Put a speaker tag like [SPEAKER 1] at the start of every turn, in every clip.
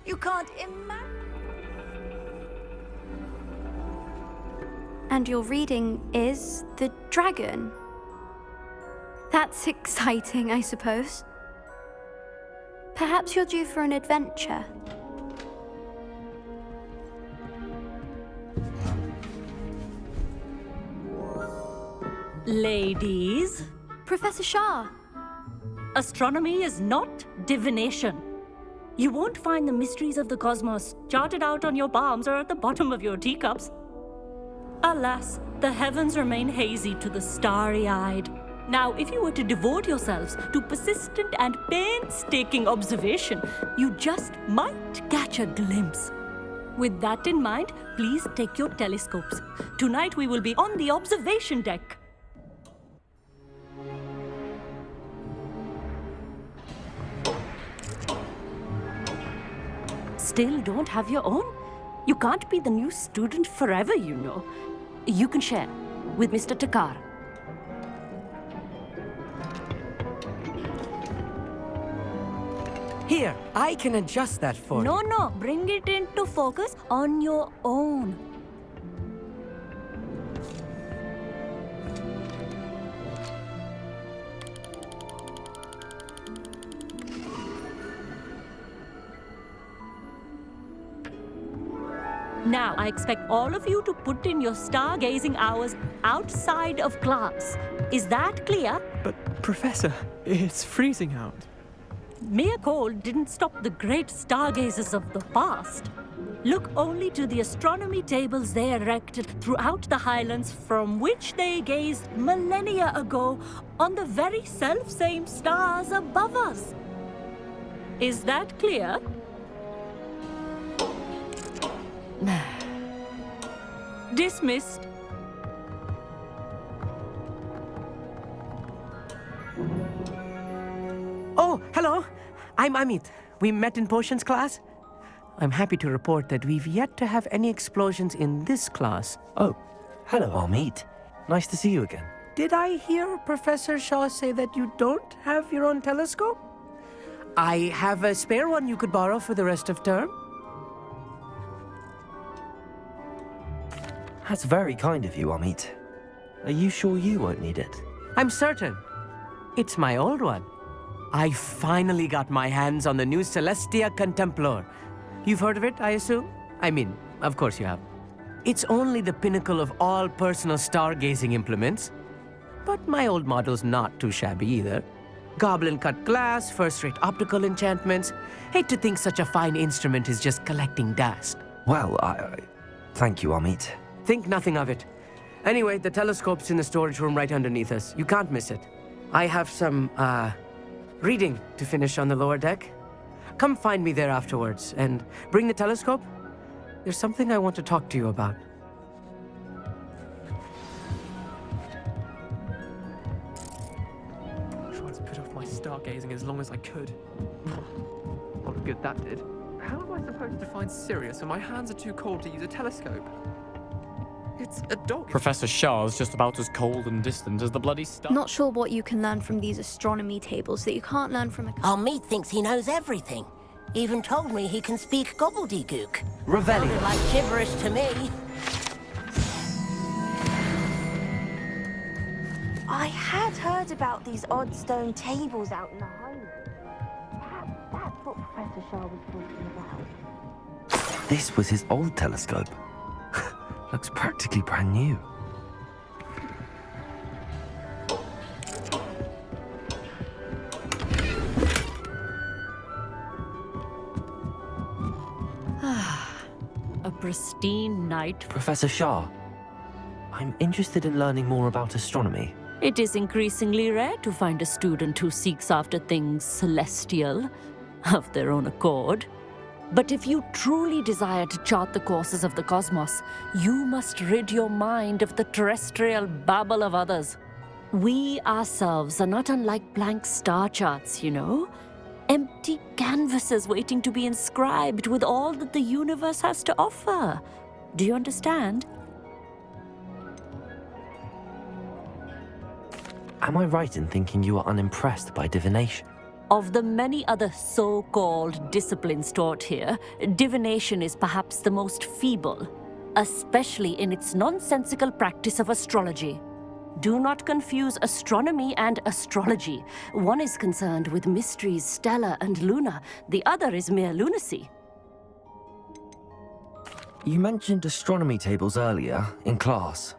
[SPEAKER 1] You can't imagine.
[SPEAKER 2] And your reading is the dragon. That's exciting, I suppose. Perhaps you're due for an adventure.
[SPEAKER 3] Ladies,
[SPEAKER 2] Professor Shah.
[SPEAKER 3] astronomy is not divination. You won't find the mysteries of the cosmos charted out on your palms or at the bottom of your teacups. Alas, the heavens remain hazy to the starry-eyed. Now, if you were to devote yourselves to persistent and painstaking observation, you just might catch a glimpse. With that in mind, please take your telescopes. Tonight we will be on the observation deck. Still don't have your own? You can't be the new student forever, you know. You can share with Mr. Takar.
[SPEAKER 4] Here, I can adjust that for you.
[SPEAKER 3] No, bring it into focus on your own. Now, I expect all of you to put in your stargazing hours outside of class. Is that clear?
[SPEAKER 5] But, Professor, it's freezing out.
[SPEAKER 3] Mere cold didn't stop the great stargazers of the past. Look only to the astronomy tables they erected throughout the highlands from which they gazed millennia ago on the very self-same stars above us. Is that clear? Dismissed.
[SPEAKER 4] Oh, hello. I'm Amit. We met in potions class. I'm happy to report that we've yet to have any explosions in this class.
[SPEAKER 6] Oh, hello, Amit. Nice to see you again.
[SPEAKER 4] Did I hear Professor Shaw say that you don't have your own telescope? I have a spare one you could borrow for the rest of term.
[SPEAKER 6] That's very kind of you, Amit. Are you sure you won't need it?
[SPEAKER 4] I'm certain. It's my old one. I finally got my hands on the new Celestia Contemplar. You've heard of it, I assume? I mean, of course you have. It's only the pinnacle of all personal stargazing implements. But my old model's not too shabby either. Goblin-cut glass, first-rate optical enchantments. Hate to think such a fine instrument is just collecting dust.
[SPEAKER 6] Well, thank you, Amit.
[SPEAKER 4] Think nothing of it. Anyway, the telescope's in the storage room right underneath us. You can't miss it. I have some, reading to finish on the lower deck. Come find me there afterwards, and bring the telescope. There's something I want to talk to you about.
[SPEAKER 5] I tried to put off my stargazing as long as I could. What a good that did. How am I supposed to find Sirius when my hands are too cold to use a telescope? It's a dog.
[SPEAKER 7] Professor Shah's just about as cold and distant as the bloody star.
[SPEAKER 2] Not sure what you can learn from these astronomy tables that you can't learn from a...
[SPEAKER 8] Amit thinks he knows everything. Even told me he can speak gobbledygook.
[SPEAKER 4] Revelio.
[SPEAKER 8] Sounded like gibberish to me.
[SPEAKER 1] I had heard about these odd stone tables out in the Highlands. Perhaps that's what Professor Shah was talking about.
[SPEAKER 6] This was his old telescope. Looks practically brand new.
[SPEAKER 3] A pristine night.
[SPEAKER 6] Professor Shah, I'm interested in learning more about astronomy.
[SPEAKER 3] It is increasingly rare to find a student who seeks after things celestial of their own accord. But if you truly desire to chart the courses of the cosmos, you must rid your mind of the terrestrial babble of others. We ourselves are not unlike blank star charts, you know. Empty canvases waiting to be inscribed with all that the universe has to offer. Do you understand?
[SPEAKER 6] Am I right in thinking you are unimpressed by divination?
[SPEAKER 3] Of the many other so-called disciplines taught here, divination is perhaps the most feeble, especially in its nonsensical practice of astrology. Do not confuse astronomy and astrology. One is concerned with mysteries stellar and lunar, the other is mere lunacy.
[SPEAKER 6] You mentioned astronomy tables earlier, in class.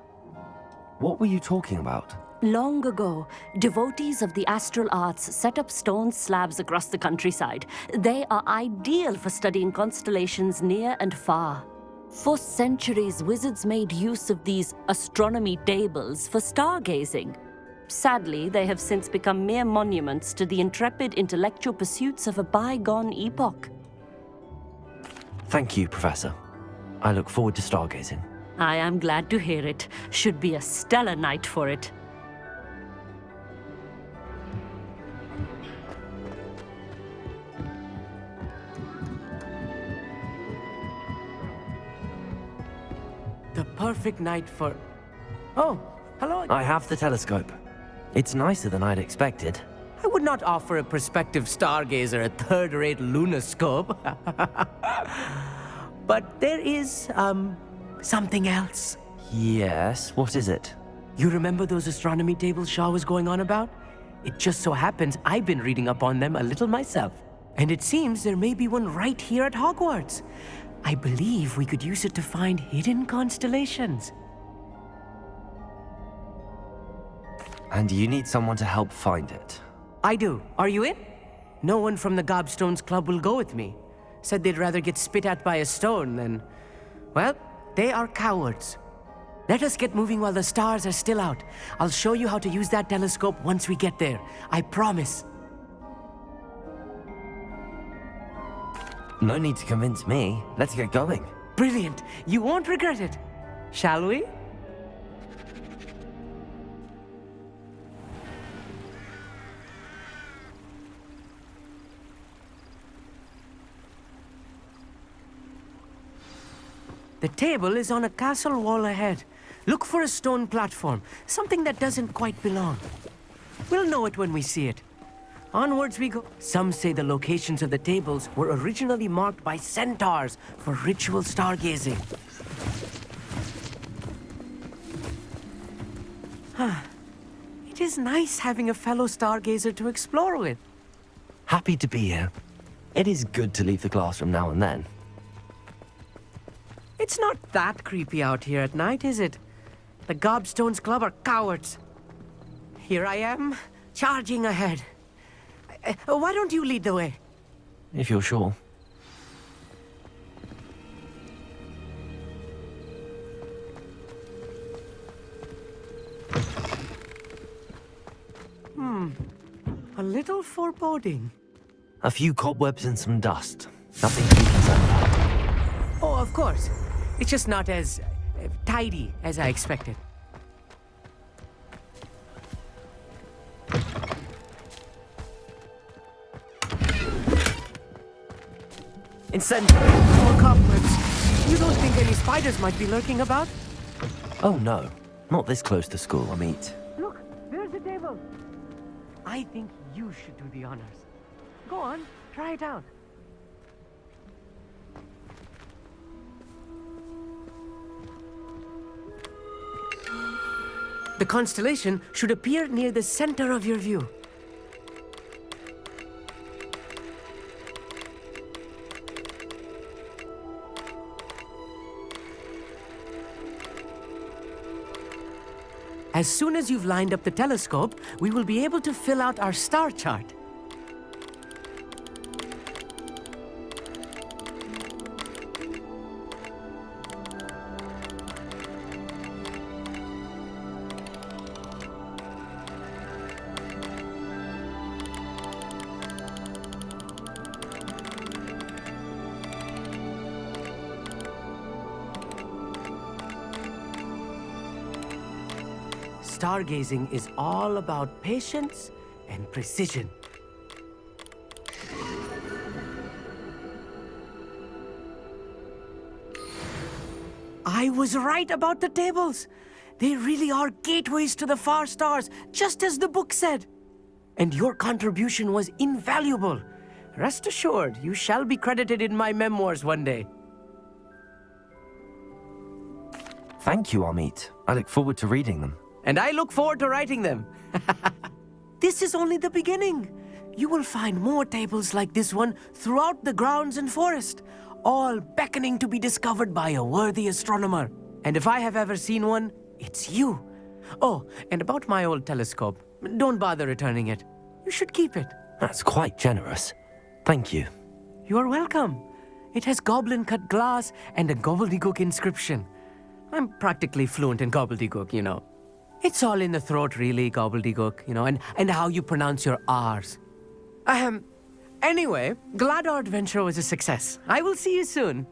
[SPEAKER 6] What were you talking about?
[SPEAKER 3] Long ago, devotees of the astral arts set up stone slabs across the countryside. They are ideal for studying constellations near and far. For centuries, wizards made use of these astronomy tables for stargazing. Sadly, they have since become mere monuments to the intrepid intellectual pursuits of a bygone epoch.
[SPEAKER 6] Thank you, Professor. I look forward to stargazing.
[SPEAKER 3] I am glad to hear it. Should be a stellar night for it.
[SPEAKER 4] The perfect night for... Oh, hello.
[SPEAKER 6] I have the telescope. It's nicer than I'd expected.
[SPEAKER 4] I would not offer a prospective stargazer a third-rate lunoscope. But there is, something else.
[SPEAKER 6] Yes, what is it?
[SPEAKER 4] You remember those astronomy tables Shaw was going on about? It just so happens I've been reading up on them a little myself. And it seems there may be one right here at Hogwarts. I believe we could use it to find hidden constellations.
[SPEAKER 6] And you need someone to help find it.
[SPEAKER 4] I do. Are you in? No one from the Gobstones Club will go with me. Said they'd rather get spit at by a stone than... Well, they are cowards. Let us get moving while the stars are still out. I'll show you how to use that telescope once we get there. I promise.
[SPEAKER 6] No need to convince me. Let's get going.
[SPEAKER 4] Brilliant. You won't regret it. Shall we? The table is on a castle wall ahead. Look for a stone platform, something that doesn't quite belong. We'll know it when we see it. Onwards we go. Some say the locations of the tables were originally marked by centaurs for ritual stargazing. It is nice having a fellow stargazer to explore with.
[SPEAKER 6] Happy to be here. It is good to leave the classroom now and then.
[SPEAKER 4] It's not that creepy out here at night, is it? The Gobstones Club are cowards. Here I am, charging ahead. Why don't you lead the way?
[SPEAKER 6] If you're sure.
[SPEAKER 4] A little foreboding.
[SPEAKER 6] A few cobwebs and some dust. Nothing to be concerned about.
[SPEAKER 4] Oh, of course. It's just not as tidy as I expected.
[SPEAKER 6] Incendiary!
[SPEAKER 4] More cobwebs. You don't think any spiders might be lurking about?
[SPEAKER 6] Oh no, not this close to school, I mean.
[SPEAKER 4] Look, there's the table. I think you should do the honors. Go on, try it out. The constellation should appear near the center of your view. As soon as you've lined up the telescope, we will be able to fill out our star chart. Stargazing is all about patience and precision. I was right about the tables. They really are gateways to the far stars, just as the book said. and your contribution was invaluable. Rest assured, you shall be credited in my memoirs one day.
[SPEAKER 6] Thank you, Amit. I look forward to reading them.
[SPEAKER 4] And I look forward to writing them. This is only the beginning. You will find more tables like this one throughout the grounds and forest, all beckoning to be discovered by a worthy astronomer. And if I have ever seen one, it's you. Oh, and about my old telescope, don't bother returning it. You should keep it.
[SPEAKER 6] That's quite generous. Thank you.
[SPEAKER 4] You are welcome. It has goblin-cut glass and a gobbledygook inscription. I'm practically fluent in gobbledygook, you know. It's all in the throat, really, gobbledygook, you know, and how you pronounce your R's. Anyway, glad our adventure was a success. I will see you soon.